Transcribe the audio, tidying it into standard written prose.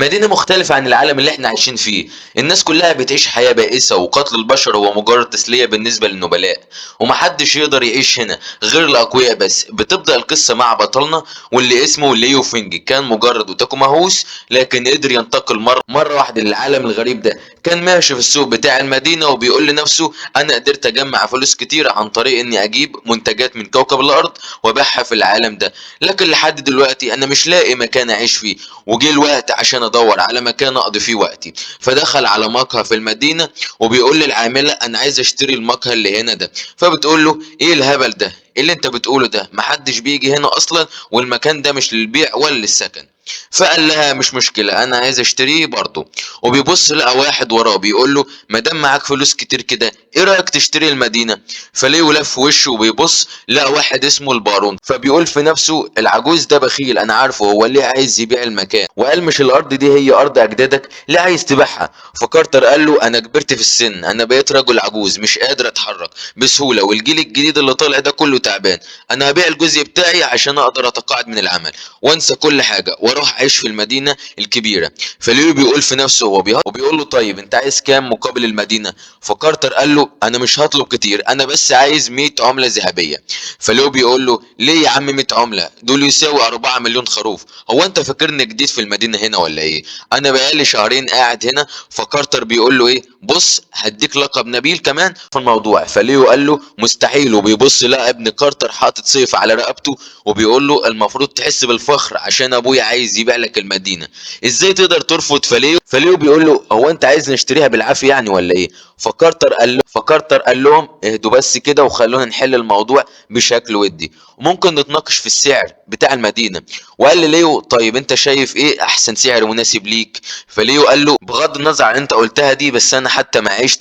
مدينة مختلفة عن العالم اللي احنا عايشين فيه. الناس كلها بتعيش حياة بائسة، وقتل البشر هو مجرد تسلية بالنسبة للنبلاء، ومحدش يقدر يعيش هنا غير الأقوياء بس. بتبدأ القصة مع بطلنا واللي اسمه ليو فينج، كان مجرد وتاكو مهووس لكن قدر ينتقل مرة واحدة للعالم الغريب ده. كان ماشي في السوق بتاع المدينة وبيقول لنفسه أنا قدرت أجمع فلوس كتير عن طريق إني أجيب منتجات من كوكب الأرض وأبيعها في العالم ده، لكن لحد دلوقتي أنا مش لاقي مكان أعيش فيه، وجه الوقت عشان ادور على مكان اقضي فيه وقتي. فدخل على مقهى في المدينه وبيقول للعامله انا عايز اشتري المقهى اللي هنا ده. فبتقول له ايه الهبل ده، ايه اللي انت بتقوله ده، محدش بيجي هنا اصلا، والمكان ده مش للبيع ولا للسكن. فقال لها مش مشكله انا عايز اشتريه برضه. وبيبص لقى واحد وراه بيقول له ما دام معاك فلوس كتير كده ايه رايك تشتري المدينه. فليه لف وشه وبيبص لقى واحد اسمه البارون، فبيقول في نفسه العجوز ده بخيل، انا عارفه هو ليه عايز يبيع المكان، وقال مش الارض دي هي ارض اجدادك، ليه عايز تبيعها. فكارتر قال له انا كبرت في السن، انا بقيت رجل عجوز مش قادر اتحرك بسهوله، والجيل الجديد اللي طالع ده كله تعبان. انا هبيع الجزء بتاعي عشان اقدر اتقاعد من العمل وانسى كل حاجه واروح اعيش في المدينه الكبيره. فليو بيقول في نفسه هو وبيقول له طيب انت عايز كام مقابل المدينه. فكارتر قال له انا مش هطلب كتير، انا بس عايز 100 عمله ذهبيه. فليو بيقول له ليه يا عم 100 عمله، دول يساوي 4 مليون خروف، هو انت فاكرني جديد في المدينه هنا ولا ايه، انا بقالي شهرين قاعد هنا. فكارتر بيقول له ايه بص هديك لقب نبيل كمان في الموضوع. فليو قال له مستحيل، وبيبص لقى ابن كارتر حاطط سيف على رقبته وبيقول له المفروض تحس بالفخر عشان ابويا عايز يبيع لك المدينه، ازاي تقدر ترفض. فليو بيقول له هو انت عايز نشتريها بالعافيه يعني ولا ايه. فكارتر قال لهم اهدوا بس كده وخلونا نحل الموضوع بشكل ودي، وممكن نتناقش في السعر بتاع المدينه. وقال لليو طيب انت شايف ايه احسن سعر مناسب ليك. فليو قال له بغض النظر عن انت قلتها دي، بس انا حتى معيش